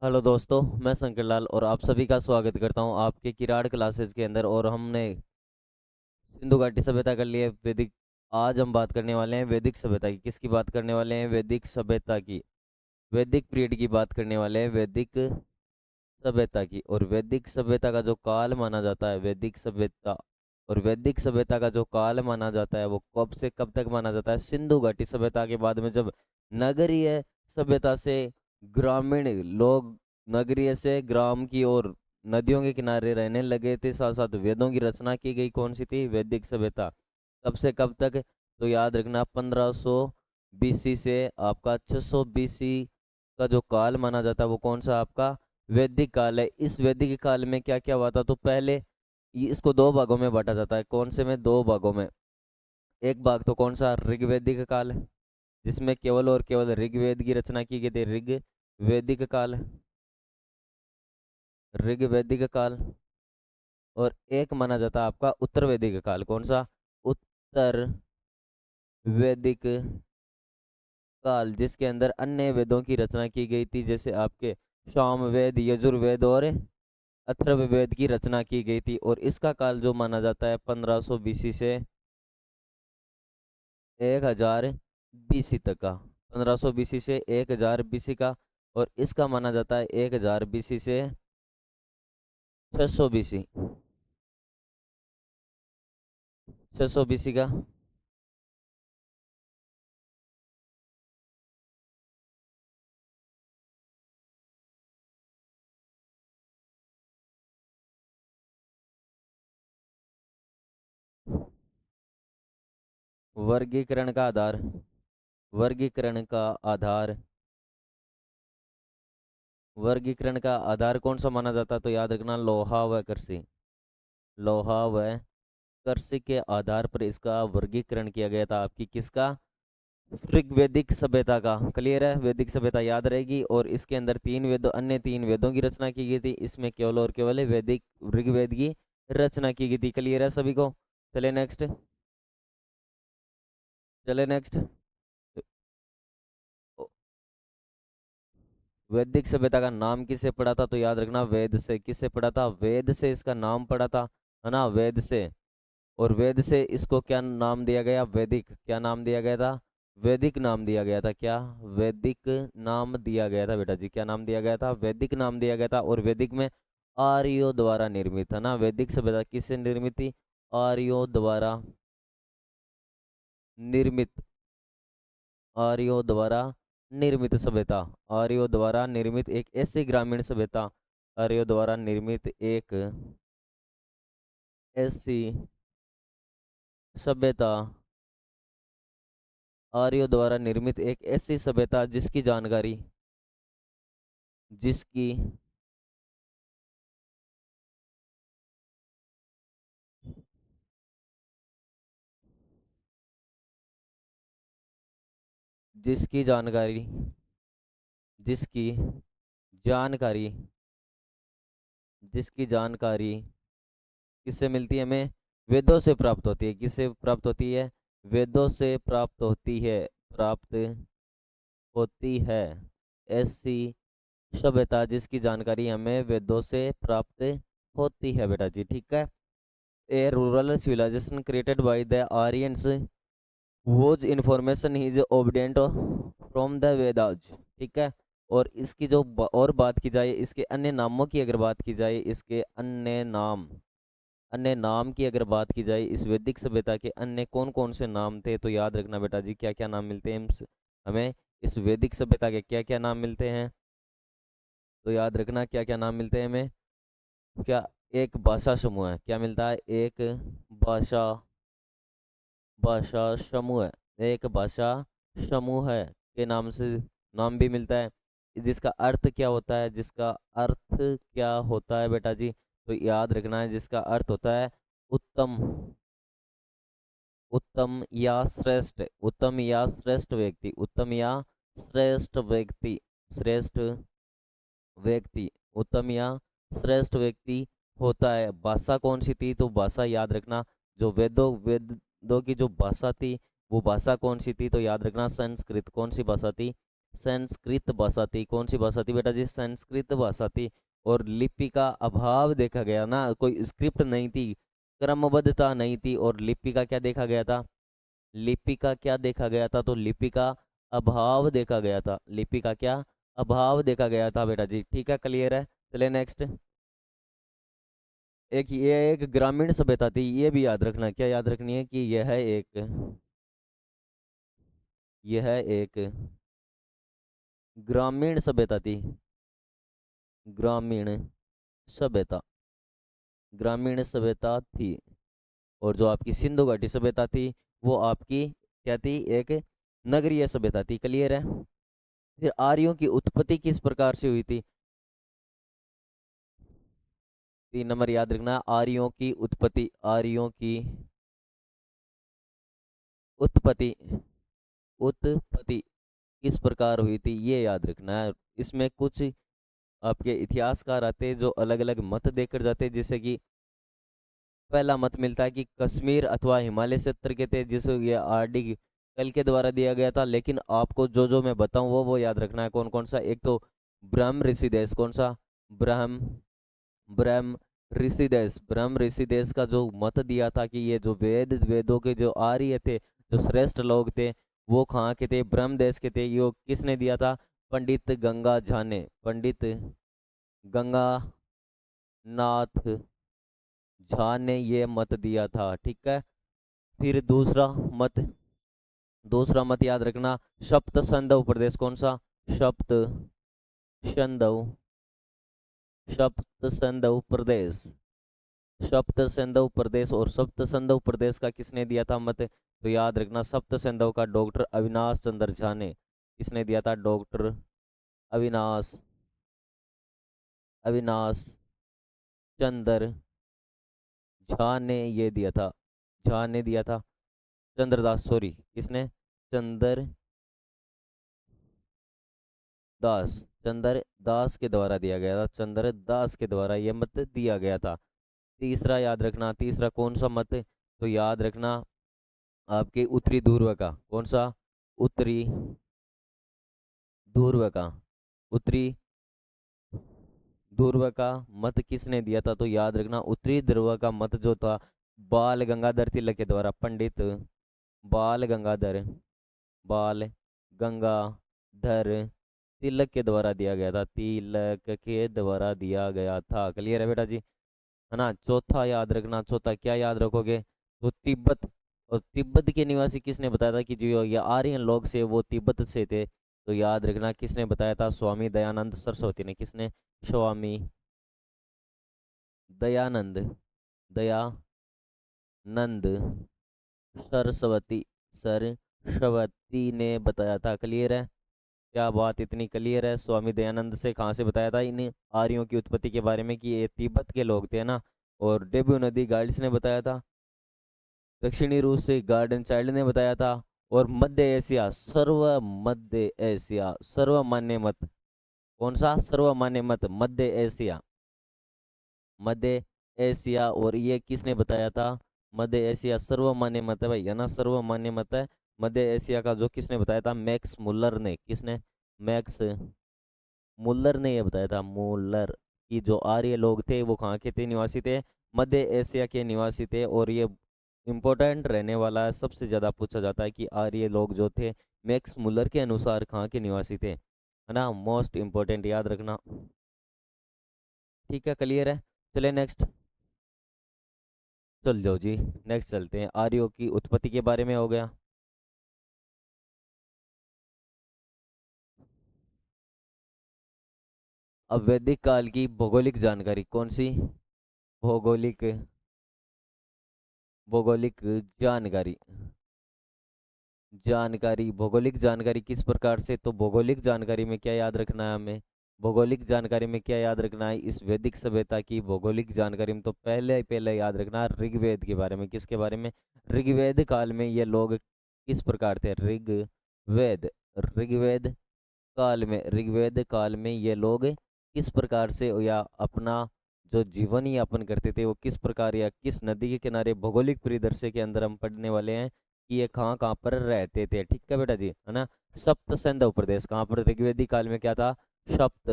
Hello दोस्तों, मैं शंकर लाल और आप सभी का स्वागत करता हूं आपके किराड़ क्लासेस के अंदर। और हमने सिंधु घाटी सभ्यता कर लिए वैदिक। आज हम बात करने वाले हैं वैदिक सभ्यता की। किसकी बात करने वाले हैं? वैदिक सभ्यता की। वैदिक पीरियड की बात करने वाले हैं, वैदिक सभ्यता की। और वैदिक सभ्यता का जो काल माना जाता है, वैदिक सभ्यता और वैदिक सभ्यता का जो काल माना जाता है वो कब से कब तक माना जाता है? सिंधु घाटी सभ्यता के बाद में, जब नगरीय सभ्यता से ग्रामीण लोग नगरीय से ग्राम की ओर नदियों के किनारे रहने लगे थे, साथ साथ वेदों की रचना की गई। कौन सी थी? वैदिक सभ्यता। कब से कब तक? तो याद रखना, 1500 बीसी से आपका 600 बीसी का जो काल माना जाता है वो कौन सा आपका? वैदिक काल है। इस वैदिक काल में क्या क्या हुआ था? तो पहले इसको दो भागों में बांटा जाता है। कौन से में? दो भागों में। एक भाग तो कौन सा? ऋग्वैदिक काल है, जिसमें केवल और केवल ऋग्वेद की रचना की गई थी। ऋग्वैदिक काल, ऋग्वैदिक काल। और एक माना जाता है आपका उत्तर वैदिक काल। कौन सा? उत्तर वैदिक काल, जिसके अंदर अन्य वेदों की रचना की गई थी, जैसे आपके सामवेद, यजुर्वेद और अथर्ववेद की रचना की गई थी। और इसका काल जो माना जाता है 1500 बीसी से 1000 बीसी तक का। 1500 बीसी से 1000 बीसी का। और इसका माना जाता है 1000 बीसी से 600 बीसी, 600 बीसी का। वर्गीकरण का आधार, वर्गीकरण का आधार, वर्गीकरण का आधार कौन सा माना जाता है? तो याद रखना, लोहा व कृषि। लोहा व कृषि के आधार पर इसका वर्गीकरण किया गया था। आपकी किसका? ऋग्वैदिक सभ्यता का। क्लियर है? वैदिक सभ्यता याद रहेगी। और इसके अंदर तीन वेदों, अन्य तीन वेदों की रचना की गई थी। इसमें केवल और केवल वैदिक ऋग्वेद की रचना की गई थी। क्लियर है सभी को? चले नेक्स्ट, चले नेक्स्ट। वैदिक सभ्यता का नाम किसे पड़ा था? तो याद रखना, वेद से। किससे पड़ा था? वेद से इसका नाम पड़ा था, है ना? वेद से। और वेद से इसको क्या नाम दिया गया? वैदिक। क्या नाम दिया गया था? वैदिक नाम दिया गया था। क्या? वैदिक नाम दिया गया था बेटा जी। क्या नाम दिया गया था? वैदिक नाम दिया गया था। और वैदिक में आर्यों द्वारा निर्मित, है ना? वैदिक सभ्यता किससे निर्मित थी? आर्यों द्वारा निर्मित। आर्यों द्वारा निर्मित सभ्यता। आर्यों द्वारा निर्मित एक ऐसी ग्रामीण सभ्यता। आर्यों द्वारा निर्मित एक ऐसी सभ्यता। आर्यों द्वारा निर्मित एक ऐसी सभ्यता जिसकी जानकारी, जिसकी जिसकी जानकारी, जिसकी जानकारी, जिसकी जानकारी किससे मिलती है? हमें वेदों से प्राप्त होती है। किससे प्राप्त होती है? वेदों से प्राप्त होती है। प्राप्त होती है ऐसी सभ्यता जिसकी जानकारी हमें वेदों से प्राप्त होती है बेटा जी। ठीक है? A rural civilisation created by the Aryans whose information is obtained from the Vedas। ठीक है? और इसकी जो और बात की जाए, इसके अन्य नामों की अगर बात की जाए, इसके अन्य नाम, अन्य नाम की अगर बात की जाए, इस वैदिक सभ्यता के अन्य कौन कौन से नाम थे? तो याद रखना बेटा जी, क्या क्या नाम मिलते हैं हमें इस वैदिक सभ्यता के? क्या क्या नाम मिलते हैं? तो याद रखना, क्या क्या नाम मिलते हैं हमें? क्या? एक भाषा समूह है। क्या मिलता है? एक भाषा, भाषा समूह है। एक भाषा समूह है के नाम से नाम भी मिलता है। जिसका अर्थ क्या होता है? जिसका अर्थ क्या होता है बेटा जी? तो याद रखना है, जिसका अर्थ होता है उत्तम, उत्तम या श्रेष्ठ। उत्तम या श्रेष्ठ व्यक्ति, उत्तम या श्रेष्ठ व्यक्ति, श्रेष्ठ व्यक्ति, उत्तम या श्रेष्ठ व्यक्ति होता है। भाषा कौन सी थी? तो भाषा याद रखना, जो वेदों की जो भाषा थी वो भाषा कौन सी थी? तो याद रखना, संस्कृत। कौन सी भाषा थी? संस्कृत भाषा थी। कौन सी भाषा थी बेटा जी? संस्कृत भाषा थी। और लिपि का अभाव देखा गया ना, कोई स्क्रिप्ट नहीं थी, क्रमबद्धता नहीं थी। और लिपि का क्या देखा गया था? लिपि का क्या देखा गया था? तो लिपि का अभाव देखा गया था। लिपि का क्या अभाव देखा गया था बेटा जी। ठीक है, क्लियर है। चलिए नेक्स्ट। एक ये एक ग्रामीण सभ्यता थी, ये भी याद रखना। क्या याद रखनी है? कि यह एक ग्रामीण सभ्यता थी। ग्रामीण सभ्यता, ग्रामीण सभ्यता थी। और जो आपकी सिंधु घाटी सभ्यता थी वो आपकी क्या थी? एक नगरीय सभ्यता थी। क्लियर है। फिर आर्यों की उत्पत्ति किस प्रकार से हुई थी? 3 नंबर याद रखना, आर्यों की उत्पत्ति। आर्यों की उत्पत्ति, उत्पत्ति किस प्रकार हुई थी, ये याद रखना है। इसमें कुछ आपके इतिहासकार आते हैं जो अलग अलग मत देकर जाते हैं। जैसे कि पहला मत मिलता है कि कश्मीर अथवा हिमालय क्षेत्र के थे, जिसे ये आरडी कल के द्वारा दिया गया था। लेकिन आपको जो जो मैं बताऊं वो याद रखना है। कौन कौन सा? एक तो ब्रह्म ऋषि देश। कौन सा? ब्रह्म ब्रह्म ऋषि देश। ब्रह्म ऋषि देश का जो मत दिया था कि ये जो वेदों के जो आर्य थे, जो श्रेष्ठ लोग थे, वो कहाँ के थे? ब्रह्म देश के थे। यो किसने दिया था? पंडित गंगा झा ने। पंडित गंगा नाथ झा ने ये मत दिया था। ठीक है। फिर मत दूसरा मत याद रखना, सप्त संधव प्रदेश। कौन सा? सप्त संधव, सप्त संधव प्रदेश। सप्त संधव प्रदेश। और सप्त संधव प्रदेश का किसने दिया था मत? तो याद रखना, सप्त संधव का डॉक्टर अविनाश चंद्र झा ने। किसने दिया था? डॉक्टर अविनाश अविनाश चंद्र झा ने ये दिया था। झा ने दिया था। चंद्रदास, सॉरी, किसने? चंद्र दास, चंद्र दास के द्वारा दिया गया था। चंद्र दास के द्वारा यह मत दिया गया था। तीसरा याद रखना, तीसरा कौन सा मत? तो याद रखना आपके उत्तरी ध्रुव का। कौन सा? उत्तरी ध्रुव का। उत्तरी ध्रुव का मत किसने दिया था? तो याद रखना उत्तरी ध्रुव का मत जो था बाल गंगाधर तिलक के द्वारा। पंडित बाल गंगाधर, बाल गंगाधर तिलक के द्वारा दिया गया था। तिलक के द्वारा दिया गया था। क्लियर है बेटा जी? है ना। चौथा याद रखना। चौथा क्या याद रखोगे? तो तिब्बत। और तिब्बत के निवासी किसने बताया था कि जो ये आर्यन लोग से वो तिब्बत से थे? तो याद रखना किसने बताया था? स्वामी दयानंद सरस्वती ने। किसने? स्वामी दयानंद, दयानंद सरस्वती, सरस्वती ने बताया था। क्लियर है? क्या बात इतनी क्लियर है? स्वामी दयानंद से कहाँ से बताया था इन आर्यों की उत्पत्ति के बारे में कि ये तिब्बत के लोग थे ना। और डेब्यू नदी गाइड्स ने बताया था। दक्षिणी रूस से गार्डन चाइल्ड ने बताया था। और मध्य एशिया सर्वमान्य मत। कौन सा सर्वमान्य मत? मध्य एशिया, मध्य एशिया। और ये किसने बताया था? मध्य एशिया सर्वमान्य मत है भाई, है ना। सर्वमान्य मत है मध्य एशिया का। जो किसने बताया था? मैक्स मुल्लर ने। किसने? मैक्स मुल्लर ने ये बताया था। मुल्लर कि जो आर्य लोग थे वो कहाँ के थे? निवासी थे मध्य एशिया के निवासी थे। और ये इम्पोर्टेंट रहने वाला है, सबसे ज़्यादा पूछा जाता है कि आर्य लोग जो थे मैक्स मुल्लर के अनुसार कहाँ के निवासी थे, है ना। मोस्ट इम्पोर्टेंट याद रखना। ठीक है, क्लियर है। चले नेक्स्ट। चल जाओ जी, नेक्स्ट चलते हैं। आर्यों की उत्पत्ति के बारे में हो गया। अब वैदिक काल की भौगोलिक जानकारी। कौन सी? भौगोलिक, भौगोलिक जानकारी। जानकारी, भौगोलिक जानकारी किस प्रकार से? तो भौगोलिक जानकारी में क्या याद रखना है हमें? भौगोलिक जानकारी में क्या याद रखना है? इस वैदिक सभ्यता की भौगोलिक जानकारी में तो पहले पहले याद रखना है ऋग्वेद के बारे में। किसके बारे में? ऋग्वेद काल में ये लोग किस प्रकार थे? ऋग्वेद, ऋग्वेद काल में, ऋग्वेद काल में ये लोग किस प्रकार से या अपना जो जीवन यापन करते थे वो किस प्रकार या किस नदी के किनारे, भौगोलिक परिदृश्य के अंदर हम पढ़ने वाले हैं कि ये कहाँ कहाँ पर रहते थे। ठीक है बेटा जी, है ना। सप्त सिंधु प्रदेश कहाँ पर? ऋग्वेदिक काल में क्या था? सप्त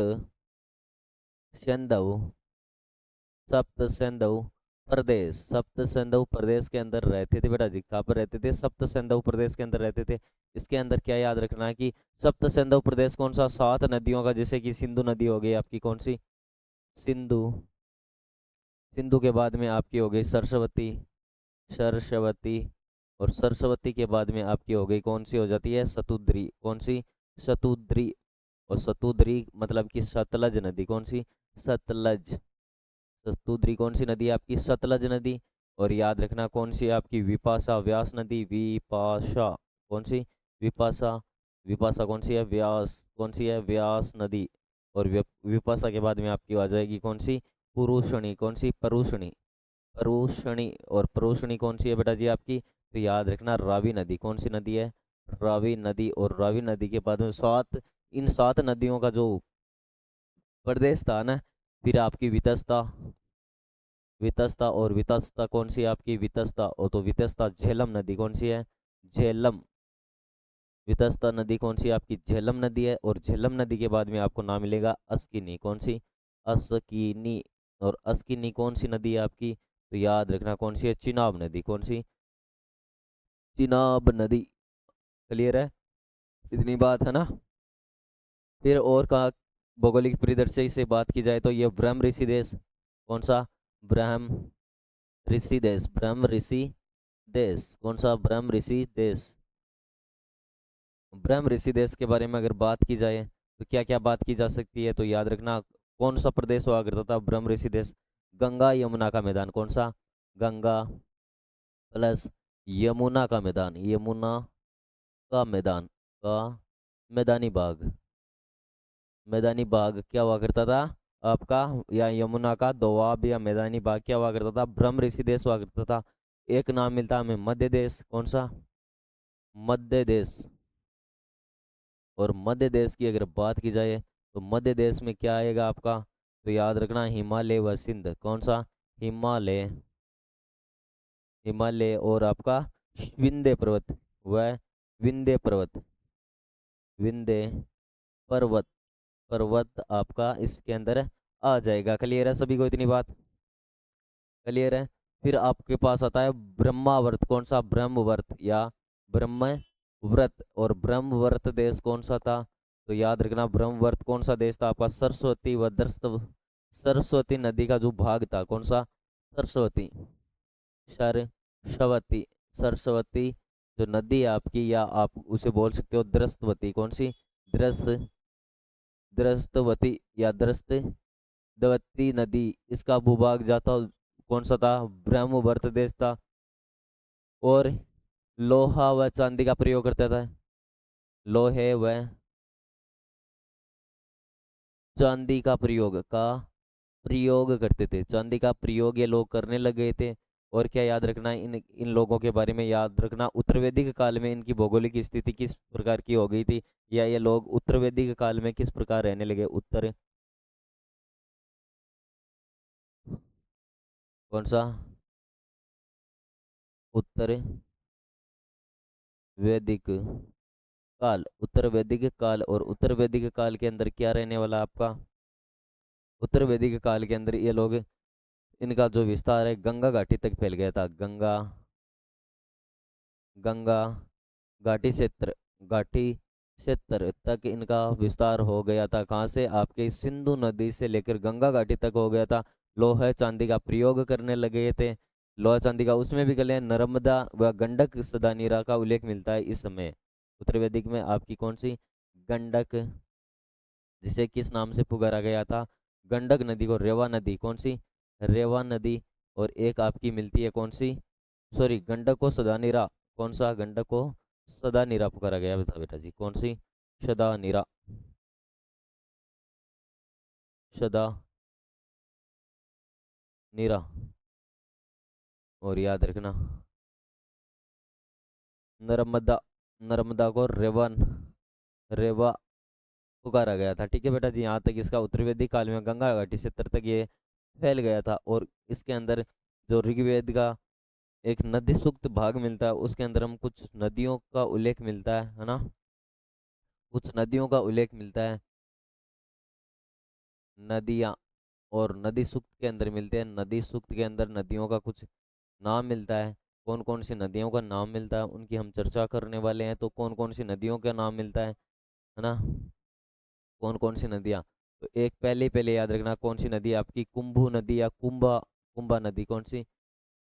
सिंधु, सप्त सिंधु प्रदेश, सप्त सिंधु प्रदेश के अंदर रहते थे बेटा जी। कहाँ पर रहते थे? सप्त सिंधु प्रदेश के अंदर रहते थे। इसके अंदर क्या याद रखना है कि सप्त सिंधु प्रदेश कौन सा? 7 नदियों का, जैसे कि सिंधु नदी हो गई आपकी, कौन सी? सिंधु। सिंधु के बाद में आपकी हो गई सरस्वती, सरस्वती। और सरस्वती के बाद में आपकी हो गई, कौन सी हो जाती है? सतुद्री। कौन सी? सतुद्री। और सतुद्री मतलब कि सतलज नदी, कौन सी? सतलज। सतुद्री कौन सी नदी है आपकी? सतलज नदी। और याद रखना कौन सी है आपकी? विपाशा, व्यास नदी, विपाशा। कौन सी? विपाशा। विपाशा कौन सी है? व्यास। कौन सी है? व्यास नदी। और विपाशा के बाद में आपकी आ जाएगी कौन सी? पुरुषणी। कौन सी? परुषणी। परुषणी। और परुषणी कौन सी है बेटा जी आपकी? तो याद रखना रावी नदी। कौन सी नदी है? रावी नदी। और रावी नदी के बाद में 7, इन 7 नदियों का जो प्रदेश था ना, फिर आपकी वितस्ता, वितस्ता। और वितस्ता कौन सी है आपकी? वितस्ता। और तो वितस्ता झेलम नदी। कौन सी है? झेलम। वितस्ता नदी कौन सी है आपकी? झेलम नदी है। और झेलम नदी के बाद में आपको नाम मिलेगा अस्किनी। कौन सी? अस्किनी। और अस्किनी कौन सी नदी है आपकी? तो याद रखना कौन सी है? चिनाब नदी। कौन सी? चिनाब नदी। क्लियर है? इतनी बात है ना। फिर और का भौगोलिक परिदृश्य से बात की जाए तो ये ब्रह्म ऋषि देश। कौन सा? ब्रह्म ऋषि देश। ब्रह्म ऋषि देश। कौन सा? ब्रह्म ऋषि देश। ब्रह्म ऋषि देश के बारे में अगर बात की जाए तो क्या क्या बात की जा सकती है? तो याद रखना कौन सा प्रदेश हुआ करता था ब्रह्म ऋषि देश? गंगा यमुना का मैदान। कौन सा? गंगा प्लस यमुना का मैदान। यमुना का मैदान का मैदानी भाग। मैदानी भाग क्या हुआ करता था आपका? या यमुना का दोआब या मैदानी भाग क्या हुआ करता था? ब्रह्म ऋषि देश हुआ करता था। एक नाम मिलता है हमें मध्य देश। कौन सा? मध्य देश। और मध्य देश की अगर बात की जाए तो मध्य देश में क्या आएगा आपका? तो याद रखना हिमालय व सिंध। कौन सा? हिमालय। हिमालय और आपका विंध्य पर्वत व विंध्य पर्वत। विंध्य पर्वत, पर्वत आपका इसके अंदर आ जाएगा। क्लियर है सभी को इतनी बात? क्लियर है? फिर आपके पास आता है ब्रह्मावर्त। कौन सा? ब्रह्मवर्त या ब्रह्मव्रत। और ब्रह्मवर्त देश कौन सा था? तो याद रखना ब्रह्मवर्त कौन सा देश था आपका? सरस्वती व दर्शव, सरस्वती नदी का जो भाग था। कौन सा? सरस्वती, सरस्वती। सरस्वती जो नदी है आपकी, या आप उसे बोल सकते हो दृष्टवती। कौन सी? दृस दृष्टवती या दृष्टवती नदी, इसका भूभाग जाता कौन सा था? ब्रह्मवर्त देश था। और लोहा व चांदी का प्रयोग करता था। लोहे व चांदी का प्रयोग करते थे। चांदी का प्रयोग ये लोग करने लग गए थे। और क्या याद रखना इन इन लोगों के बारे में? याद रखना उत्तर वैदिक काल में इनकी भौगोलिक स्थिति किस प्रकार की हो गई थी, या ये लोग उत्तर वैदिक काल में किस प्रकार रहने लगे? उत्तर, कौन सा? उत्तर वैदिक काल। उत्तर वैदिक काल। और उत्तर वैदिक काल के अंदर क्या रहने वाला आपका? उत्तर वैदिक काल के अंदर ये लोग, इनका जो विस्तार है गंगा घाटी तक फैल गया था। गंगा, गंगा घाटी क्षेत्र, घाटी क्षेत्र तक इनका विस्तार हो गया था। कहाँ से? आपके सिंधु नदी से लेकर गंगा घाटी तक हो गया था। लोहा चांदी का प्रयोग करने लगे थे। लोहा चांदी का उसमें भी गले नर्मदा व गंडक सदा नीरा का उल्लेख मिलता है इस समय। उत्तर वैदिक में आपकी कौन सी? गंडक, जिसे किस नाम से पुकारा गया था? गंडक नदी को रेवा नदी। कौन सी? रेवा नदी। और एक आपकी मिलती है कौन सी? सॉरी, गंडक को सदानीरा। कौन सा? गंडक को सदानीरा पुकारा गया बता बेटा जी। कौन सी? सदानीरा, सदा नीरा। और याद रखना नर्मदा, नर्मदा को रेवन, रेवा पुकारा गया था। ठीक है बेटा जी, यहाँ तक इसका उत्तर वैदिक काल में गंगा घाटी क्षेत्र तक ये फैल गया था। और इसके अंदर जो ऋग्वेद का एक नदी सूक्त भाग मिलता है, उसके अंदर हम कुछ नदियों का उल्लेख मिलता है ना। कुछ नदियों का उल्लेख मिलता है, नदियाँ, और नदी सूक्त के अंदर मिलते हैं। नदी सूक्त के अंदर नदियों का कुछ नाम मिलता है। कौन कौन सी नदियों का नाम मिलता है उनकी हम चर्चा करने वाले हैं। तो कौन कौन सी नदियों का नाम मिलता है ना, कौन कौन सी नदियाँ। तो एक पहले पहले याद रखना कौन सी नदी है आपकी, कुंभू नदी या कुंभा, कुंभा नदी कौन सी,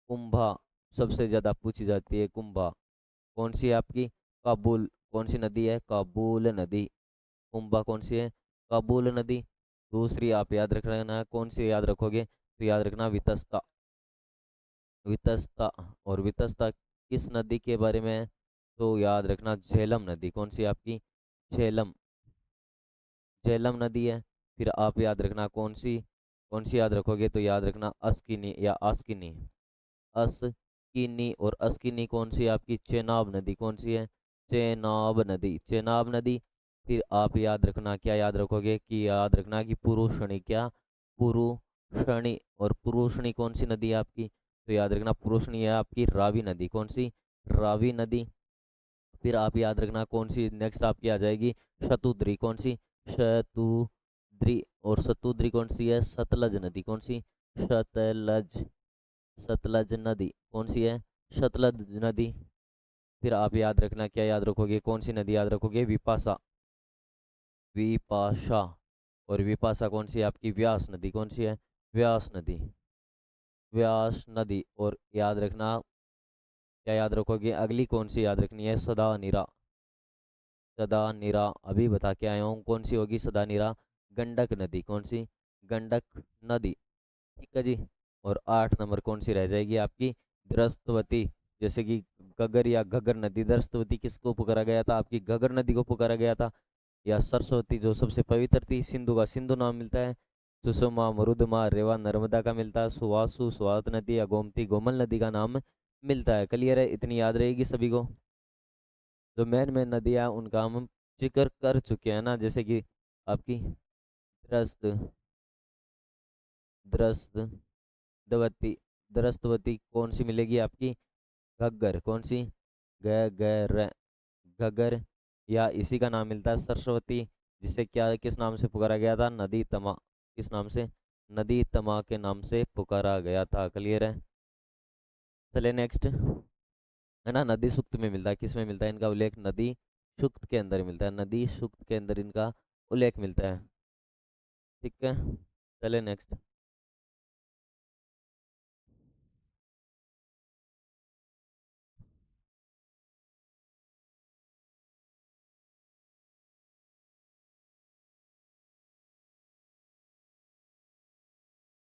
कुंभा सबसे ज़्यादा पूछी जाती है, कुंभा। कौन सी है आपकी, काबुल, कौन सी नदी है, काबुल नदी। कुंभा कौन सी है, काबुल नदी। दूसरी आप याद रखना, कौन सी याद रखोगे, तो याद रखना वितस्ता, वितस्ता। और वितस्ता किस नदी के बारे में है, तो याद रखना झेलम नदी, कौन सी आपकी, झेलम, झेलम नदी है। फिर आप याद रखना कौन सी याद रखोगे, तो याद रखना अस्किनी या आस्किनी, अस्किनी। और अस्किनी कौन सी है आपकी, चेनाब नदी, कौन सी है, चेनाब नदी, चेनाब नदी। फिर आप याद रखना, क्या याद रखोगे, कि याद रखना कि पुरुषणी, क्या, पुरुषणी। और पुरुषणी कौन सी नदी है आपकी, तो याद रखना पुरुषणी है आपकी रावी नदी, कौन सी, रावी नदी। फिर आप याद रखना कौन सी नेक्स्ट आपकी आ जाएगी, शतुद्री, कौन सी, शतुद्री। और शतुद्री कौन सी है, सतलज नदी, कौन सी, सतलज, सतलज नदी कौन सी है, सतलज नदी। फिर आप याद रखना, क्या याद रखोगे, कौन सी नदी याद रखोगे, विपाशा, विपाशा। और विपाशा कौन सी है आपकी, व्यास नदी, कौन सी है, व्यास नदी, व्यास नदी। और याद रखना, क्या याद रखोगे, अगली कौन सी याद रखनी है, सदा नीरा, सदा नीरा। अभी बता के आया हूँ कौन सी होगी सदा नीरा, गंडक नदी, कौन सी, गंडक नदी। ठीक है जी। और 8 नंबर कौन सी रह जाएगी आपकी, दृष्टवती। जैसे कि गगर या घगर नदी, दृष्टवती किसको पुकारा गया था, आपकी घगर नदी को पुकारा गया था। या सरस्वती जो सबसे पवित्र थी, सिंधु का सिंधु नाम मिलता है। सुषमा, मरुदमा, रेवा, नर्मदा का मिलता है। सुवासु, स्वात नदी या गोमती, गोमल नदी का नाम मिलता है। क्लियर है, इतनी याद रहेगी सभी को। जो मेन मेन नदियाँ हैं, उनका हम जिक्र कर चुके हैं ना, जैसे कि आपकी दृष्ट, दृष्ट दवती, दृष्टवती कौन सी मिलेगी आपकी, घग्गर, कौन सी, घगर, घगर। या इसी का नाम मिलता है सरस्वती, जिसे क्या किस नाम से पुकारा गया था, नदी तमा, किस नाम से, नदी तमा के नाम से पुकारा गया था। क्लियर है। चलिए नेक्स्ट, है ना, नदी सूक्त में मिलता है, किस में मिलता है इनका उल्लेख, नदी सूक्त के अंदर मिलता है, नदी सूक्त के अंदर इनका उल्लेख मिलता है। ठीक है, चलिए नेक्स्ट,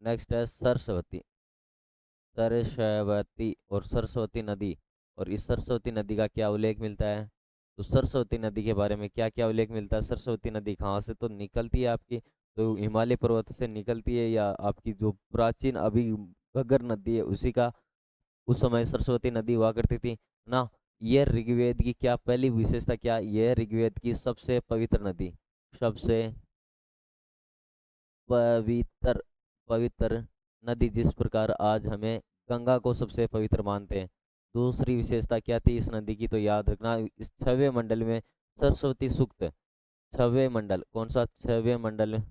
नेक्स्ट है सरस्वती, सरस्वती और सरस्वती नदी। और इस सरस्वती नदी का क्या उल्लेख मिलता है, तो सरस्वती नदी के बारे में क्या क्या उल्लेख मिलता है, सरस्वती नदी कहाँ से तो निकलती है आपकी, तो हिमालय पर्वत से निकलती है, या आपकी जो प्राचीन अभी घग्गर नदी है उसी का, उस समय सरस्वती नदी हुआ करती थी ना। यह ऋग्वेद की क्या पहली विशेषता, क्या यह ऋग्वेद की सबसे पवित्र नदी, सबसे पवित्र, पवित्र नदी, जिस प्रकार आज हमें गंगा को सबसे पवित्र मानते हैं। दूसरी विशेषता क्या थी इस नदी की, तो याद रखना इस 6वें मंडल में सरस्वती सूक्त, 6वें मंडल, कौन सा 6वें मंडल,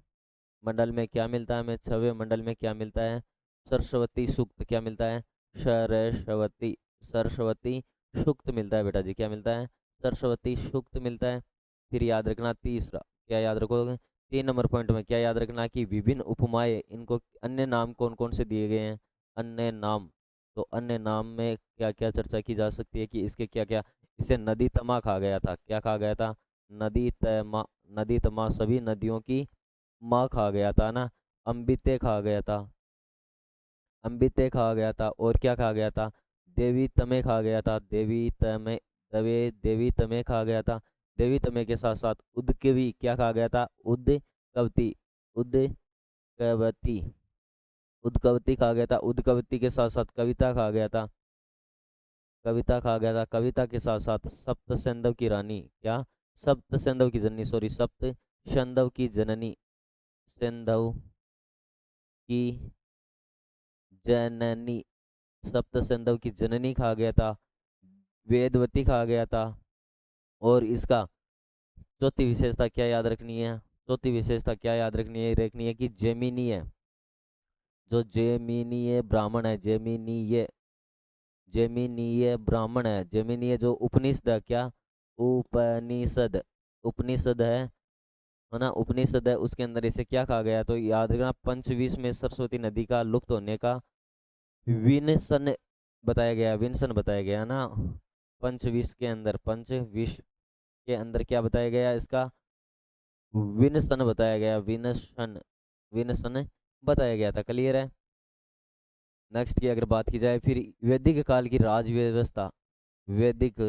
मंडल में क्या मिलता है हमें, 6वें मंडल में क्या मिलता है, सरस्वती सूक्त क्या मिलता है, सरस्वती, सरस्वती सूक्त मिलता है बेटा जी, क्या मिलता है, सरस्वती सूक्त मिलता है। फिर याद रखना तीसरा, क्या याद रखोगे, 3 नंबर पॉइंट में क्या याद रखना कि विभिन्न उपमाएं, इनको अन्य नाम कौन कौन से दिए गए हैं, अन्य नाम। तो अन्य नाम में क्या क्या चर्चा की जा सकती है कि इसके क्या क्या, इसे नदी तमा कहा गया था, क्या कहा गया था, नदी तमा, नदी तमा सभी नदियों की माँ कहा गया था ना, अम्बिते कहा गया था, अम्बिते कहा गया था। और क्या कहा गया था, देवी तमे कहा गया था, देवी तमे, देवी तमे कहा गया था। देवी तमे के साथ साथ उद्कवी क्या कहा गया था, उद्कवती, उद्कवती, उद्कवती कहा गया था। उद्कवती के साथ साथ कविता कहा गया था, कविता कहा गया था। कविता के साथ साथ सप्त सिंधव की रानी, क्या, सप्त सिंधव की जननी, सॉरी, सप्त सिंधव की जननी, सिंधव की जननी, सप्त सिंधव की जननी कहा गया था, वेदवती कहा गया था। और इसका चौथी विशेषता क्या याद रखनी है? चौथी विशेषता क्या याद रखनी है कि जेमिनीय, जो जेमिनीय ब्राह्मण है, जेमिनीय ब्राह्मण है, जेमिनीय जो उपनिषद है, क्या उपनिषद, उपनिषद है ना, उपनिषद है, उसके अंदर इसे क्या कहा गया? तो याद रखना, पंचविश में सरस्वती नदी का लुप्त होने का विनसन बताया गया, विनसन बताया गया ना। पंचविश के अंदर, पंचविश के अंदर क्या बताया गया? इसका विनसन बताया गया, विनसन, विनसन बताया गया था। क्लियर है? नेक्स्ट की अगर बात की जाए, फिर वैदिक काल की राज व्यवस्था, वैदिक,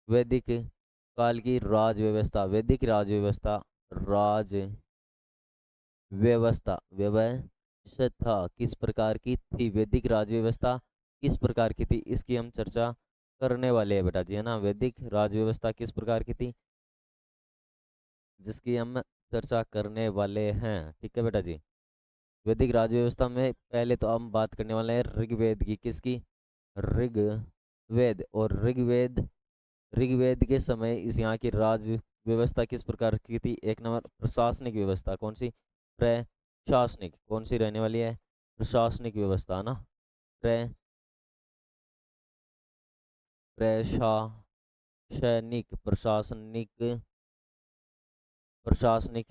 वैदिक काल की राज व्यवस्था, वैदिक राज व्यवस्था, राज व्यवस्था, व्यवस्था किस प्रकार की थी? वैदिक राज व्यवस्था किस प्रकार की थी, इसकी हम चर्चा करने वाले हैं बेटा जी, है ना। वैदिक राज व्यवस्था किस प्रकार की थी, जिसकी हम चर्चा करने वाले हैं। ठीक है बेटा जी। वैदिक राज व्यवस्था में पहले तो हम बात करने वाले हैं ऋग्वेद की। किसकी? ऋग्वेद। और ऋग्वेद, ऋग्वेद के समय इस यहाँ की राज व्यवस्था किस प्रकार की थी? एक नंबर प्रशासनिक व्यवस्था। कौन सी? प्रशासनिक। कौन सी रहने वाली है? प्रशासनिक व्यवस्था ना। प्र प्रशासनिक, प्रशासनिक, प्रशासनिक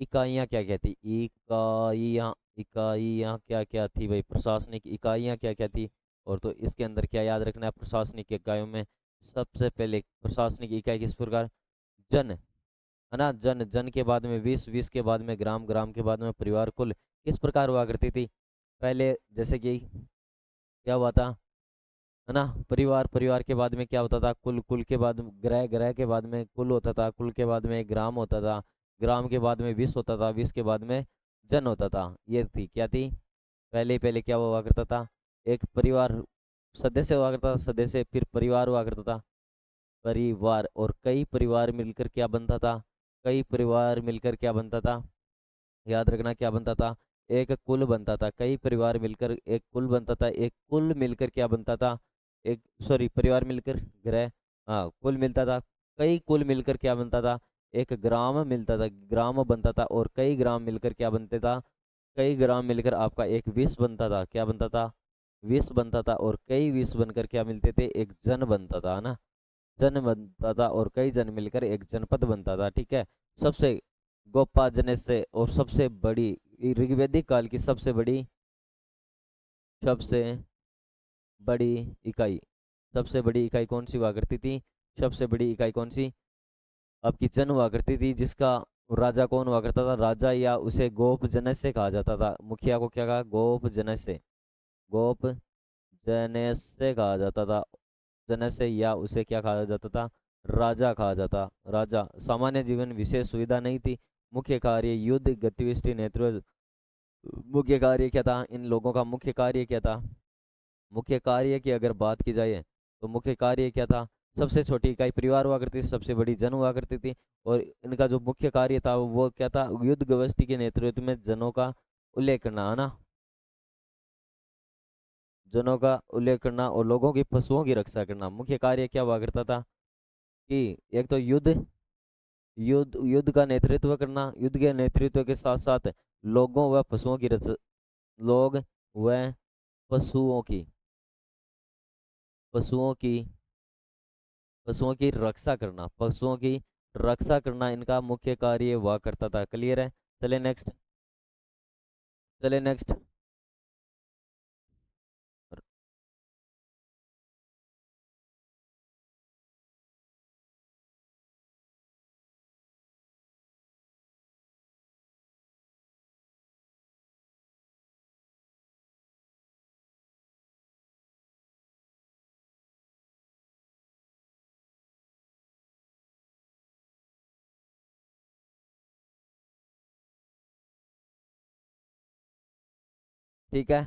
इकाइयाँ क्या क्या थी? इकाइयाँ, इकाइयाँ क्या क्या थी भाई? प्रशासनिक इकाइयाँ क्या क्या थी? और तो इसके अंदर क्या याद रखना है? प्रशासनिक इकाइयों में सबसे पहले प्रशासनिक इकाई किस प्रकार? जन, है ना, जन, जन के बाद में विश्व, विश्व के बाद में ग्राम, ग्राम के बाद में परिवार, कुल किस प्रकार हुआ करती थी? पहले जैसे कि क्या हुआ था, है ना, परिवार, परिवार के बाद में क्या होता था? कुल, कुल के बाद ग्रह, ग्रह के बाद में कुल होता था, कुल के बाद में ग्राम होता था, ग्राम के बाद में विश्व होता था, विश्व के बाद में जन होता था। ये थी, क्या थी? पहले पहले क्या हुआ करता था? एक परिवार, सदस्य हुआ करता था, सदस्य, फिर परिवार हुआ करता था, परिवार, और कई परिवार मिलकर क्या बनता था? कई परिवार मिलकर क्या बनता था? याद रखना, क्या बनता था? एक कुल बनता था। कई परिवार मिलकर एक कुल बनता था। एक कुल मिलकर क्या बनता था? एक, सॉरी, परिवार मिलकर ग्रह, हाँ, कुल मिलता था। कई कुल मिलकर क्या बनता था? एक ग्राम मिलता था, ग्राम बनता था। और कई ग्राम मिलकर क्या बनते था? कई ग्राम मिलकर आपका एक विश्व बनता था। क्या बनता था? विश्व बनता था। और कई विश्व बनकर क्या मिलते थे? एक जन बनता था, है ना, जन बनता था। और कई जन मिलकर एक जनपद बनता था। ठीक है। सबसे गोपा जनस्य और सबसे बड़ी, ऋग्वैदिक काल की सबसे बड़ी, सबसे बड़ी इकाई, सबसे बड़ी इकाई कौन सी हुआ करती थी? सबसे बड़ी इकाई कौन सी? आपकी जन हुआ करती थी, जिसका राजा कौन हुआ करता था? राजा, या उसे गोप जनस्य कहा जाता था। मुखिया को क्या कहा? गोप जनस्य, गोप जनस्य कहा जाता था। जनस्य, या उसे क्या कहा जाता था? राजा कहा जाता, राजा। सामान्य जीवन विशेष सुविधा नहीं थी। मुख्य कार्य युद्ध, गतिविधि, नेतृत्व। मुख्य कार्य क्या था इन लोगों का? मुख्य कार्य क्या था? मुख्य कार्य की अगर बात की जाए तो मुख्य कार्य क्या था? सबसे छोटी इकाई परिवार हुआ करती थी, सबसे बड़ी जन हुआ करती थी। और इनका जो मुख्य कार्य था वो क्या था? युद्ध गवस्ती के नेतृत्व में जनों का उल्लेख करना, है ना, जनों का उल्लेख करना और लोगों की, पशुओं की रक्षा करना। मुख्य कार्य क्या हुआ करता था? कि एक तो युद्ध, युद्ध का नेतृत्व करना, युद्ध के नेतृत्व के साथ साथ लोगों व पशुओं की लोग व पशुओं की, पशुओं की, पशुओं की रक्षा करना, पशुओं की रक्षा करना इनका मुख्य कार्य हुआ करता था। क्लियर है? चले नेक्स्ट, चले नेक्स्ट। ठीक है।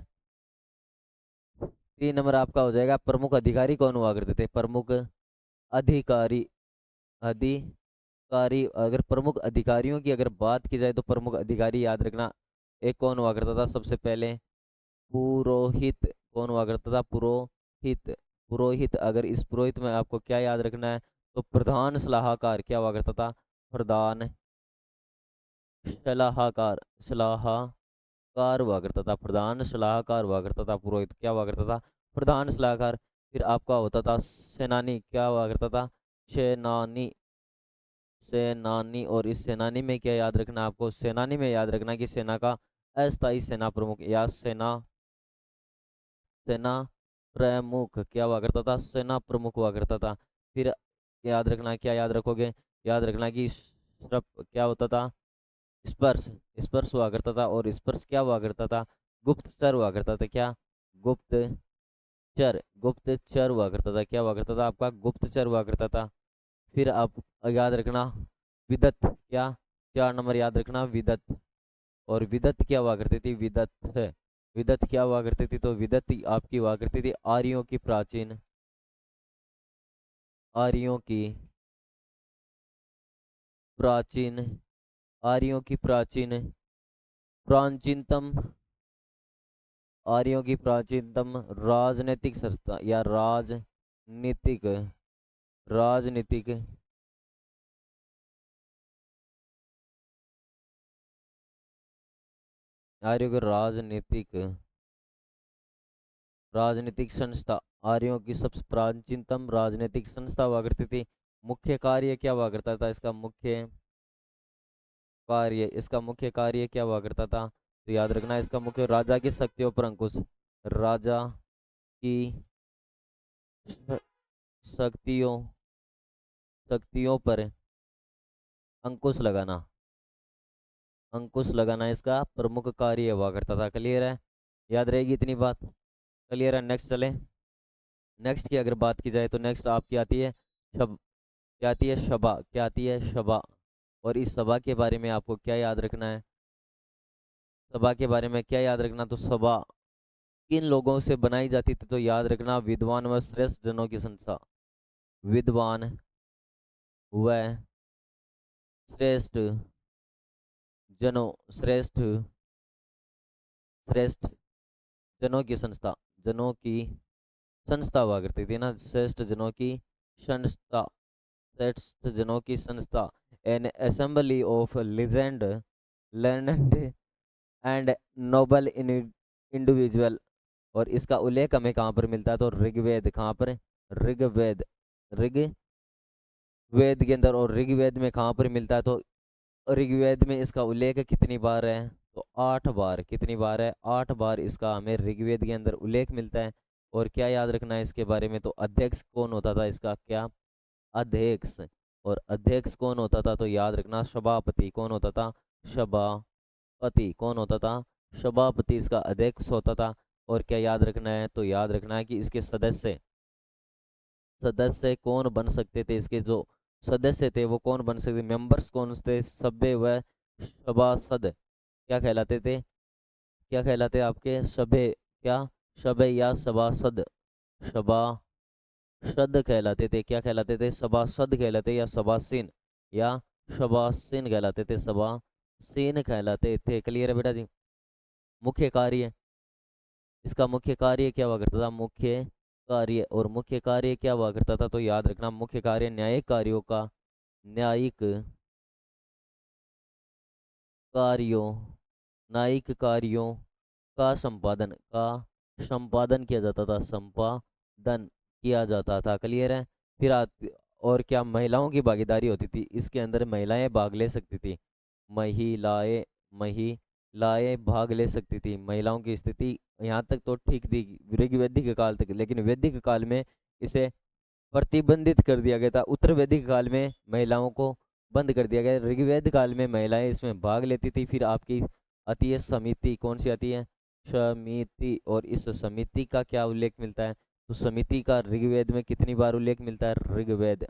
3 नंबर आपका हो जाएगा, प्रमुख अधिकारी कौन हुआ करते थे? प्रमुख अधिकारी, अधिकारी, अगर प्रमुख अधिकारियों की अगर बात की जाए तो प्रमुख अधिकारी याद रखना, एक कौन हुआ करता था? सबसे पहले पुरोहित। कौन हुआ करता था? पुरोहित। पुरोहित, अगर इस पुरोहित में आपको क्या याद रखना है? तो प्रधान सलाहकार क्या हुआ करता था? प्रधान सलाहकार, सलाहकार हुआ करता था, प्रधान सलाहकार हुआ करता था। पुरोहित क्या हुआ करता था? प्रधान सलाहकार। फिर आपका होता था सेनानी, क्या हुआ करता था? सेनानी, सेनानी। और इस सेनानी में क्या याद रखना आपको? सेनानी में याद रखना कि सेना का अस्थायी सेना प्रमुख या सेना, सेना प्रमुख क्या हुआ करता था? सेना प्रमुख हुआ करता था। फिर याद रखना, क्या याद रखोगे? याद रखना कि क्या होता था? स्पर्श, स्पर्श हुआ करता था। और स्पर्श क्या हुआ करता था? गुप्तचर हुआ करता था। क्या? गुप्तचर, गुप्तचर हुआ करता था। क्या हुआ करता था आपका? गुप्तचर हुआ करता था। फिर आप याद रखना विदत, क्या? 4 नंबर याद रखना विदत। और विदत क्या हुआ करती थी? विदत है, विदत क्या हुआ करती थी? तो विदत आपकी हुआ करती थी आर्यों की प्राचीन, आर्यों की प्राचीन, आर्यों की प्राचीन, प्राचीनतम, आर्यों की प्राचीनतम राजनीतिक संस्था या राजनीतिक, राजनीतिक, आर्यों की राजनीतिक, राजनीतिक संस्था, आर्यों की सबसे प्राचीनतम राजनीतिक संस्था हुआ करती थी। मुख्य कार्य क्या हुआ करता था इसका? मुख्य कार्य, इसका मुख्य कार्य क्या हुआ करता था? तो याद रखना इसका मुख्य, राजा की शक्तियों पर अंकुश, राजा की श- शक्तियों, शक्तियों पर अंकुश लगाना, अंकुश लगाना इसका प्रमुख कार्य हुआ करता था। क्लियर है? याद रहेगी इतनी बात? क्लियर है? नेक्स्ट चले। नेक्स्ट की अगर बात की जाए तो नेक्स्ट आपकी आती है शब, क्या आती है? शबा, क्या आती है? शबा। और इस सभा के बारे में आपको क्या याद रखना है? सभा के बारे में क्या याद रखना? तो सभा किन लोगों से बनाई जाती थी? तो याद रखना विद्वान व श्रेष्ठ जनों की संस्था, विद्वान व श्रेष्ठ जनों, श्रेष्ठ, श्रेष्ठ जनों की संस्था, जनों की संस्था हुआ करती थी ना, श्रेष्ठ जनों की संस्था, श्रेष्ठ जनों की संस्था। An assembly of legend learned and noble individual. और इसका उल्लेख हमें कहाँ पर मिलता है? तो ऋग्वेद, कहाँ पर? ऋग्वेद, ऋग्वेद के अंदर। और ऋग्वेद में कहाँ पर मिलता है? तो ऋग्वेद में इसका उल्लेख कितनी बार है? तो 8 बार। कितनी बार है? 8 बार इसका हमें ऋग्वेद के अंदर उल्लेख मिलता है। और क्या याद रखना है इसके बारे में? तो अध्यक्ष कौन होता था इसका? क्या? अध्यक्ष। और अध्यक्ष कौन होता था? तो याद रखना सभापति। कौन होता था? सभापति। कौन होता था? सभापति इसका अध्यक्ष होता था। और क्या याद रखना है? तो याद रखना है कि इसके सदस्य, सदस्य कौन बन सकते थे? इसके जो सदस्य थे वो कौन बन सकते? मेंबर्स कौन थे? सभ्य व सभासद क्या कहलाते थे? क्या कहलाते आपके? सभ्य, क्या? सभ्य या सभासद, सभासद कहलाते थे। क्या कहलाते थे? सभासद कहलाते या सभासीन, या सभासीन कहलाते थे, सभासीन कहलाते थे। क्लियर है बेटा जी? मुख्य कार्य, इसका मुख्य कार्य क्या हुआ करता था? मुख्य कार्य, और मुख्य कार्य क्या हुआ करता था? तो याद रखना मुख्य कार्य न्यायिक कार्यों का, न्यायिक कार्यों, न्यायिक कार्यों का संपादन, का संपादन किया जाता था, संपादन किया जाता था। क्लियर है? फिर और क्या महिलाओं की भागीदारी होती थी इसके अंदर? महिलाएं भाग ले सकती थी, महिलाएं, महिलाएं भाग ले सकती थी। महिलाओं की स्थिति यहाँ तक तो ठीक थी ऋग्वैदिक काल तक, लेकिन वैदिक काल में इसे प्रतिबंधित कर दिया गया था। उत्तर वैदिक काल में महिलाओं को बंद कर दिया गया। ऋग्वेद काल में महिलाएं इसमें भाग लेती थी। फिर आपकी आती है समिति। कौन सी आती है? समिति। और इस समिति का क्या उल्लेख मिलता है? तो समिति का ऋग्वेद में कितनी बार उल्लेख मिलता है? ऋग्वेद,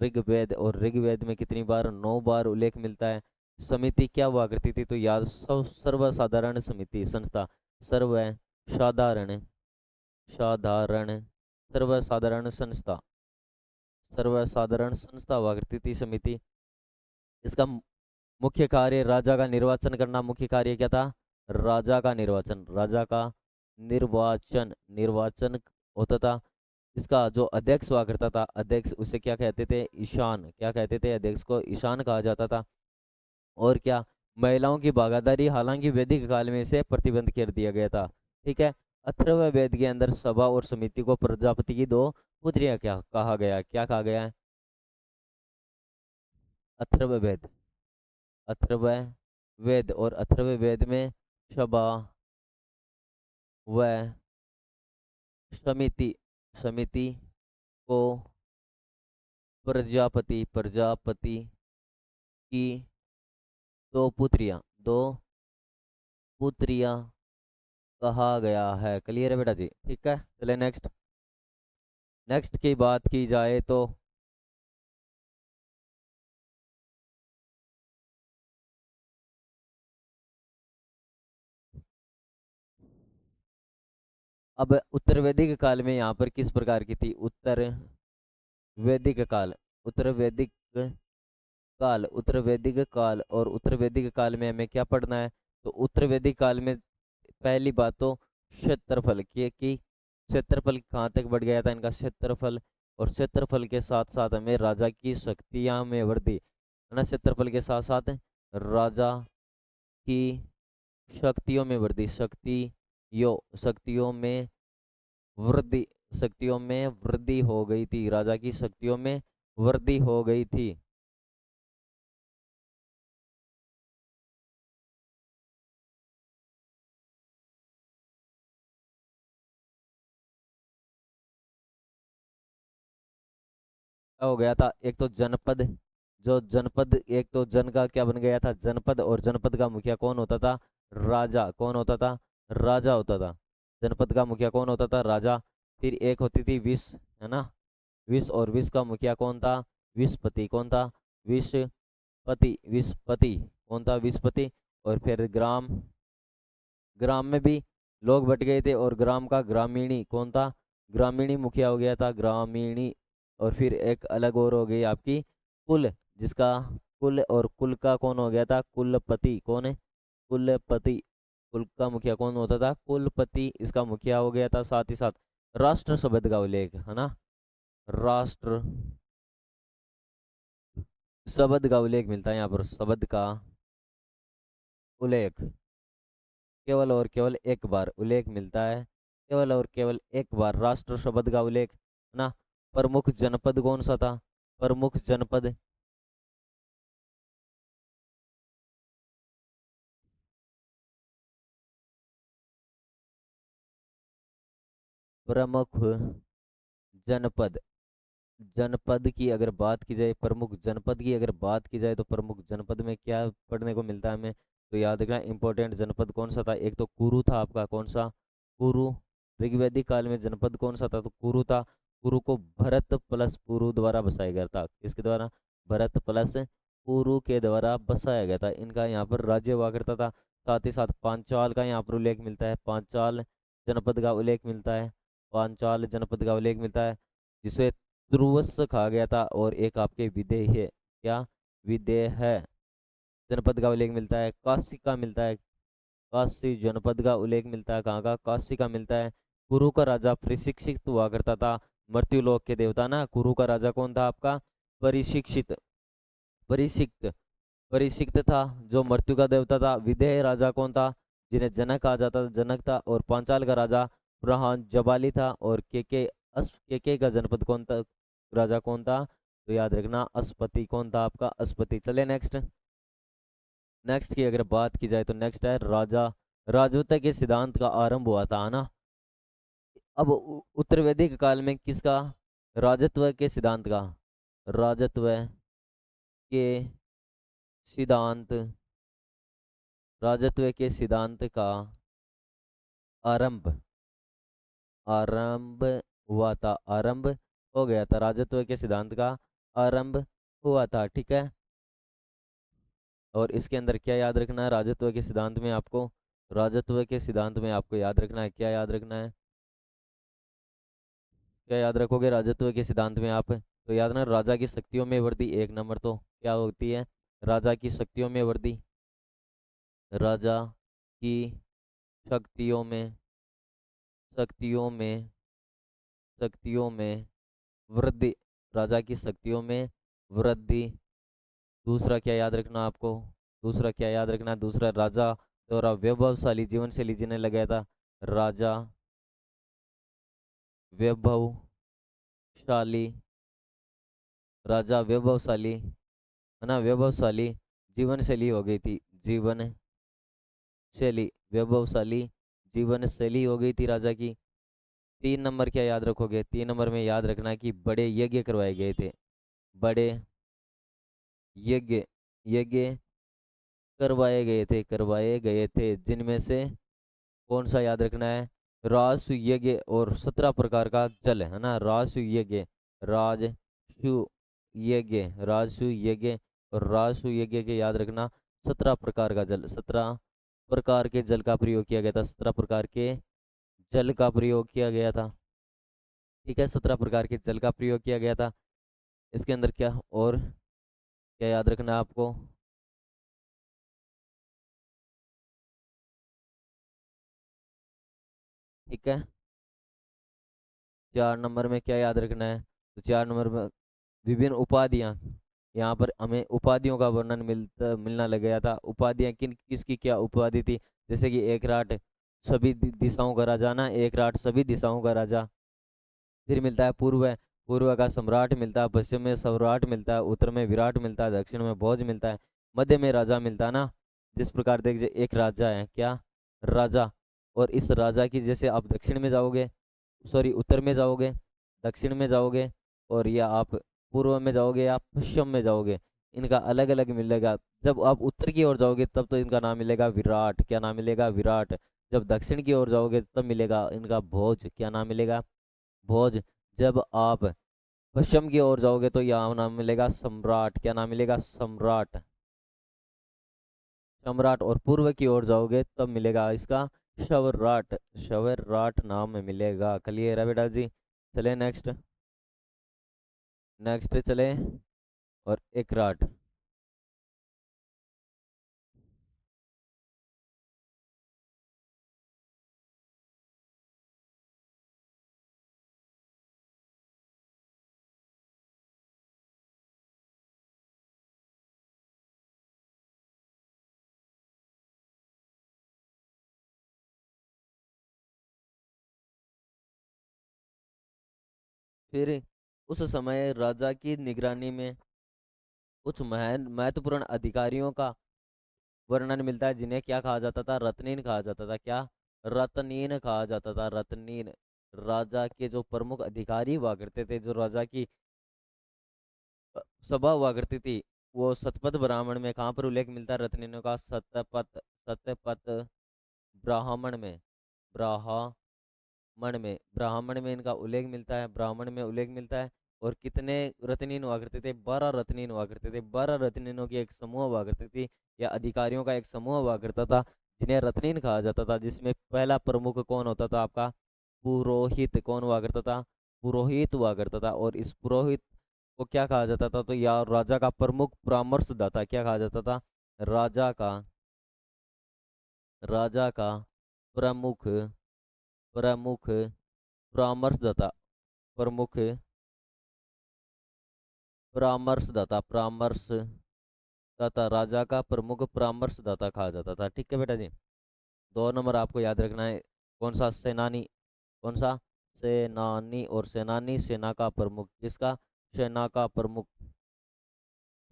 ऋग्वेद और ऋग्वेद में कितनी बार? 9 बार उल्लेख मिलता है। समिति क्या हुआ करती थी? तो याद सर्वसाधारण समिति, संस्था, सर्व साधारण, साधारण, सर्वसाधारण संस्था, सर्वसाधारण संस्था हुआ करती थी समिति। इसका मुख्य कार्य राजा का निर्वाचन करना। मुख्य कार्य क्या था? राजा का निर्वाचन, राजा का निर्वाचन, निर्वाचन होता था। इसका जो अध्यक्ष हुआ करता था, अध्यक्ष, उसे क्या कहते थे, ईशान, क्या कहते थे, अध्यक्ष को ईशान कहा जाता था। और क्या, महिलाओं की भागीदारी हालांकि वैदिक काल में इसे प्रतिबंध कर दिया गया था। ठीक है। अथर्ववेद के अंदर सभा और समिति को प्रजापति की दो पुत्रियां क्या कहा गया है, क्या कहा गया है? अथर्ववेद, अथर्ववेद, और अथर्ववेद में सभा व समिति, समिति को प्रजापति, प्रजापति की दो पुत्रियां कहा गया है। क्लियर है बेटा जी? ठीक है, चले नेक्स्ट। नेक्स्ट की बात की जाए तो अब उत्तर वैदिक काल में यहाँ पर किस प्रकार की थी? उत्तर वैदिक काल, उत्तर वैदिक काल, उत्तर वैदिक काल, और उत्तर वैदिक काल में हमें क्या पढ़ना है? तो उत्तर वैदिक काल में पहली बात तो क्षेत्रफल की क्षेत्रफल कहाँ तक बढ़ गया था इनका क्षेत्रफल, और क्षेत्रफल के साथ साथ हमें राजा की शक्तियां में वृद्धि, है ना, क्षेत्रफल के साथ साथ राजा की शक्तियों में वृद्धि, शक्तियों में वृद्धि, शक्तियों में वृद्धि हो गई थी, राजा की शक्तियों में वृद्धि हो गई थी। क्या हो गया था? एक तो जनपद, जो जनपद, एक तो जन का क्या बन गया था? जनपद, और जनपद का मुखिया कौन होता था? राजा। कौन होता था? राजा होता था। जनपद का मुखिया कौन होता था? राजा। फिर एक होती थी विष, है ना, विष, और विष का मुखिया कौन था? विषपति। कौन था? विषपति, विषपति। कौन था? विषपति। और फिर ग्राम, ग्राम में भी लोग बट गए थे, और ग्राम का ग्रामीणी कौन था? ग्रामीणी मुखिया हो गया था, ग्रामीणी। और फिर एक अलग और हो गई आपकी कुल, जिसका कुल, और कुल का कौन हो गया था? कुलपति। कौन है? कुलपति। कुल का मुखिया कौन होता था? कुलपति, इसका मुखिया हो गया था। साथ ही साथ राष्ट्र शब्द का उल्लेख, है ना, राष्ट्र शब्द का उल्लेख मिलता है यहाँ पर, शब्द का उल्लेख केवल और केवल एक बार उल्लेख मिलता है, केवल और केवल एक बार राष्ट्र शब्द का उल्लेख, है ना। प्रमुख जनपद कौन सा था? प्रमुख जनपद, प्रमुख जनपद, जनपद की अगर बात की जाए, प्रमुख जनपद की अगर बात की जाए, तो प्रमुख जनपद में क्या पढ़ने को मिलता है हमें? तो याद रखना, इंपॉर्टेंट जनपद कौन सा था? एक तो कुरु था आपका, कौन सा? कुरु। ऋग्वैदिक काल में जनपद कौन सा था? तो कुरु था। कुरु को भरत प्लस पुरु द्वारा बसाया गया था। किसके द्वारा? भरत प्लस पुरु के द्वारा बसाया गया था। इनका यहाँ पर राज्य हुआ करता था। साथ ही साथ पांचाल का यहाँ पर उल्लेख मिलता है, पांचाल जनपद का उल्लेख मिलता है, पांचाल जनपद का उल्लेख मिलता है, जिसे तुर्वस कहा गया था। और एक आपके विदेह है, क्या? विदेह जनपद का उल्लेख मिलता है। काशी का मिलता है, काशी जनपद का उल्लेख मिलता है। कहाँ का? काशी का मिलता है। कुरु का राजा प्रशिक्षित हुआ करता था, मृत्युलोक के देवता ना। कुरु का राजा कौन था आपका? परिशिक्षित, परिशिक्त, परिशिक्त था, जो मृत्यु का देवता था। विदेह राजा कौन था? जिन्हें जनक कहा जाता था, जनक था। और पांचाल का राजा ब्रहान जबाली था। और के का जनपद कौन था? राजा कौन था? तो याद रखना, अस्पति। कौन था आपका? अस्पति। चले नेक्स्ट। नेक्स्ट की अगर बात की जाए तो नेक्स्ट है राजा, राजवत्ता के सिद्धांत का आरंभ हुआ था, है ना। अब उत्तर वैदिक काल में किसका राजत्व के सिद्धांत का, राजत्व के सिद्धांत, राजत्व के सिद्धांत का आरंभ, आरंभ हुआ था, आरंभ हो गया था, राजत्व के सिद्धांत का आरंभ हुआ था। ठीक है। और इसके अंदर क्या याद रखना है राजत्व के सिद्धांत में आपको? राजत्व के सिद्धांत में आपको याद रखना है, क्या याद रखना है? क्या याद रखोगे राजत्व के सिद्धांत में आप? तो याद रखना, राजा की शक्तियों में वृद्धि, एक नंबर तो क्या होती है? राजा की शक्तियों में वृद्धि, राजा की शक्तियों में, शक्तियों में शक्तियों में वृद्धि, राजा की शक्तियों में वृद्धि। दूसरा क्या याद रखना आपको, दूसरा क्या याद रखना है, दूसरा राजा द्वारा वैभवशाली जीवन शैली जीने लगा था। राजा वैभवशाली, राजा वैभवशाली है ना, वैभवशाली जीवन शैली हो गई थी, जीवन शैली, वैभवशाली जीवन शैली हो गई थी राजा की। 3 नंबर क्या याद रखोगे, 3 नंबर में याद रखना है कि बड़े यज्ञ करवाए गए थे, बड़े यज्ञ, यज्ञ करवाए गए थे जिनमें से कौन सा याद रखना है, राजसु यज्ञ और 17 प्रकार का जल है ना, राजसु यज्ञ, राजसु यज्ञ, राजसु यज्ञ और राजसु यज्ञ के याद रखना 17 प्रकार का जल, 17 प्रकार के जल का प्रयोग किया गया था, 17 प्रकार के जल का प्रयोग किया गया था। ठीक है, 17 प्रकार के जल का प्रयोग किया गया था। इसके अंदर क्या और क्या याद रखना है आपको, ठीक है। 4 नंबर में क्या याद रखना है, तो 4 नंबर में विभिन्न उपाधियां, यहाँ पर हमें उपाधियों का वर्णन मिलना लग गया था। उपाधियां किन किसकी क्या उपाधि थी, जैसे कि एक राट सभी दिशाओं का राजा ना, एक राट सभी दिशाओं का राजा। फिर मिलता है पूर्व, पूर्व का सम्राट मिलता है, पश्चिम में सम्राट मिलता है, उत्तर में विराट मिलता है, दक्षिण में भोज मिलता है, मध्य में राजा मिलता है ना। जिस प्रकार देखिए एक राजा है, क्या राजा, और इस राजा की जैसे आप दक्षिण में जाओगे, सॉरी उत्तर में जाओगे, दक्षिण में जाओगे, और या आप पूर्व में जाओगे या पश्चिम में जाओगे, इनका अलग अलग मिलेगा। जब आप उत्तर की ओर जाओगे तब तो इनका नाम मिलेगा विराट, क्या नाम मिलेगा, विराट। जब दक्षिण की ओर जाओगे तब मिलेगा इनका भोज, क्या नाम मिलेगा, भोज। जब आप पश्चिम की ओर जाओगे तो यहाँ नाम मिलेगा सम्राट, क्या नाम मिलेगा, सम्राट, सम्राट। और पूर्व की ओर जाओगे तब मिलेगा इसका शवराट, शवराट नाम मिलेगा। क्लियर है बेटा जी। चले नेक्स्ट, नेक्स्ट चले, और एकराट, फिर उस समय राजा की निगरानी में कुछ महत्वपूर्ण अधिकारियों का वर्णन मिलता है, जिन्हें क्या कहा जाता था, रत्नीन कहा जाता था, क्या रत्नीन कहा जाता था, रत्नीन। राजा के जो प्रमुख अधिकारी हुआ करते थे, जो राजा की सभा हुआ करती थी, वो सतपथ ब्राह्मण में कहाँ पर उल्लेख मिलता है रत्नीनों का, सतपथ, सतपथ ब्राह्मण में, ब्राह्मण में इनका उल्लेख मिलता है, ब्राह्मण में उल्लेख मिलता है। और कितने रत्नीन हुआ करते थे, 12 रत्नीन हुआ करते थे, 12 रत्नीनों की एक समूह हुआ करती थी, या अधिकारियों का एक समूह हुआ करता था, जिन्हें रत्नीन कहा जाता था। जिसमें पहला प्रमुख कौन होता था आपका, पुरोहित, कौन हुआ करता था, पुरोहित हुआ करता था। और इस पुरोहित को क्या कहा जाता था, तो या राजा का प्रमुख परामर्शदाता, क्या कहा जाता था, राजा का, राजा का प्रमुख, प्रमुख परामर्शदाता, प्रमुख परामर्शदाता, राजा का प्रमुख परामर्शदाता कहा जाता था। ठीक है बेटा जी। 2 नंबर आपको याद रखना है, कौन सा, सेनानी, कौन सा, सेनानी। और सेनानी सेना का प्रमुख, किसका, सेना का प्रमुख,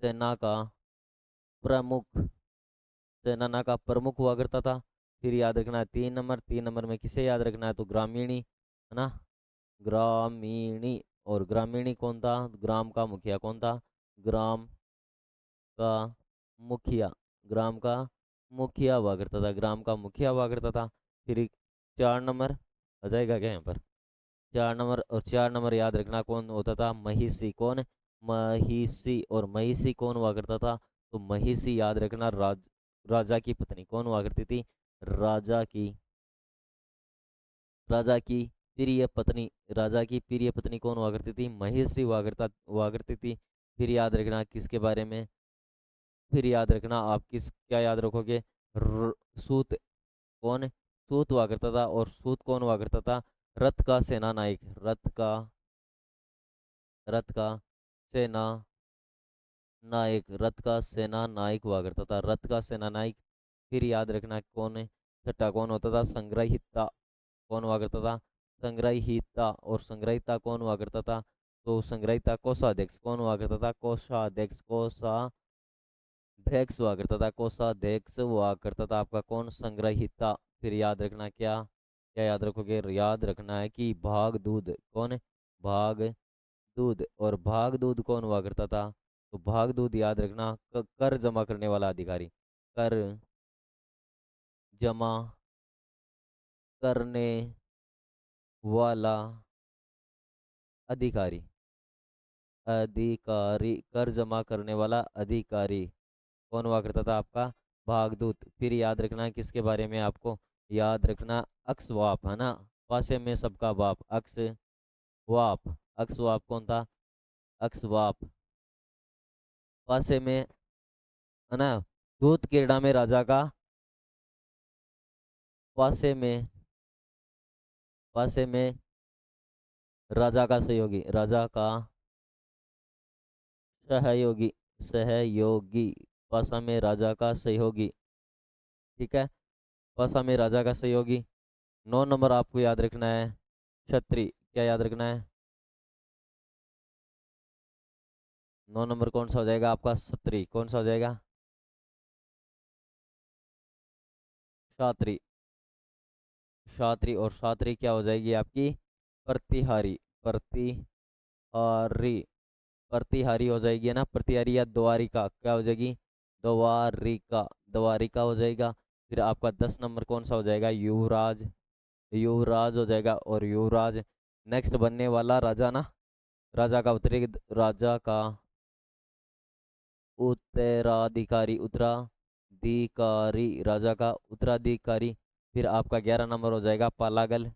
सेना का प्रमुख, सेना का प्रमुख हुआ करता था। फिर याद रखना है 3 नंबर, 3 नंबर में किसे याद रखना है, तो ग्रामीणी है ना, ग्रामीणी। और ग्रामीणी कौन था, ग्राम का मुखिया कौन था, ग्राम का मुखिया, ग्राम का मुखिया हुआ करता था, ग्राम का मुखिया हुआ करता था। फिर 4 नंबर आ जाएगा क्या यहाँ पर, 4 नंबर, और 4 नंबर याद रखना कौन होता था, महिषी, कौन, महिषी। और महिषी कौन हुआ करता था, तो महिषी याद रखना राजा की पत्नी, कौन हुआ करती थी, राजा की, राजा की प्रिय पत्नी, राजा की प्रिय पत्नी कौन हुआ करती थी, महिषी हुआ करती थी। फिर याद रखना किसके बारे में, फिर याद रखना आप किस क्या याद रखोगे, सूत, कौन, सूत हुआ करता था। और सूत कौन हुआ करता था, रथ का सेना नायक, रथ का सेना नायक, रथ का सेना नायक हुआ करता था, रथ का सेना नायक। फिर याद रखना कौन है, छठा कौन होता था, संग्रहिता कौन हुआ करता था, संग्रहिता। और संग्रहिता कौन हुआ करता था, तो संग्रहिता कोषाध्यक्ष कौन हुआ करता था, कोषाध्यक्ष, कोषाध्यक्ष हुआ करता था, कोषाध्यक्ष हुआ करता था आपका कौन, संग्रहिता। फिर याद रखना क्या, क्या याद रखोगे, याद रखना है कि भाग दूध कौन है, भाग दूध। और भाग दूध कौन हुआ करता था, तो भाग दूध याद रखना कर जमा करने वाला अधिकारी, कर जमा करने वाला अधिकारी, अधिकारी, कर जमा करने वाला अधिकारी कौन हुआ करता था आपका, भागदूत। फिर याद रखना है किसके बारे में आपको, याद रखना अक्सवाप है ना, पासे में सबका बाप, अक्सवाप, अक्सवाप कौन था, अक्सवाप पासे में है ना, दूत क्रीड़ा में राजा का, पासे में, पासे में राजा का सहयोगी, राजा का सहयोगी, सहयोगी, पासा में राजा का सहयोगी, ठीक है, पासा में राजा का सहयोगी। 9 नंबर आपको याद रखना है छत्री, क्या याद रखना है, 9 नंबर कौन सा हो जाएगा आपका, छत्री, कौन सा हो जाएगा, शात्री, शात्री। और शात्री क्या हो जाएगी आपकी, प्रतिहारी, प्रतिहारी, प्रतिहारी हो जाएगी है ना, प्रतिहारी या द्वारिका क्या हो जाएगी, द्वारिका, द्वारिका हो जाएगा। फिर आपका 10 नंबर कौन सा हो जाएगा, युवराज, युवराज हो जाएगा। और युवराज नेक्स्ट बनने वाला राजा ना, राजा का राजा का उत्तराधिकारी, उत्तराधिकारी, राजा का उत्तराधिकारी। फिर आपका 11 नंबर हो जाएगा पालागल,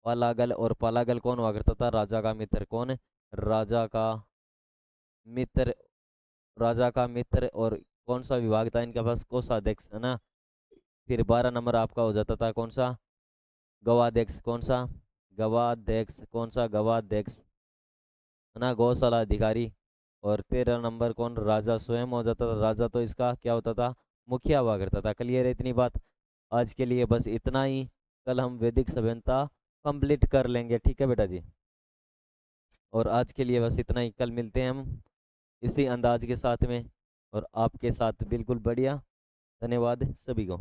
पालागल। और पालागल कौन हुआ करता था, राजा का मित्र, कौन है, राजा का मित्र, राजा का मित्र। और कौन सा विभाग था इनके पास, कोषाध्यक्ष है ना। फिर 12 नंबर आपका हो जाता था कौन सा, गवाध्यक्ष, कौन सा, गवाध्यक्ष, कौन सा, गवाध्यक्ष है ना, गौशाला अधिकारी। और 13 नंबर कौन, राजा स्वयं हो जाता था, राजा तो इसका क्या होता था, मुखिया हुआ करता था। क्लियर है इतनी बात, आज के लिए बस इतना ही, कल हम वैदिक सभ्यता कंप्लीट कर लेंगे, ठीक है बेटा जी। और आज के लिए बस इतना ही, कल मिलते हैं हम इसी अंदाज के साथ में और आपके साथ बिल्कुल बढ़िया। धन्यवाद सभी को।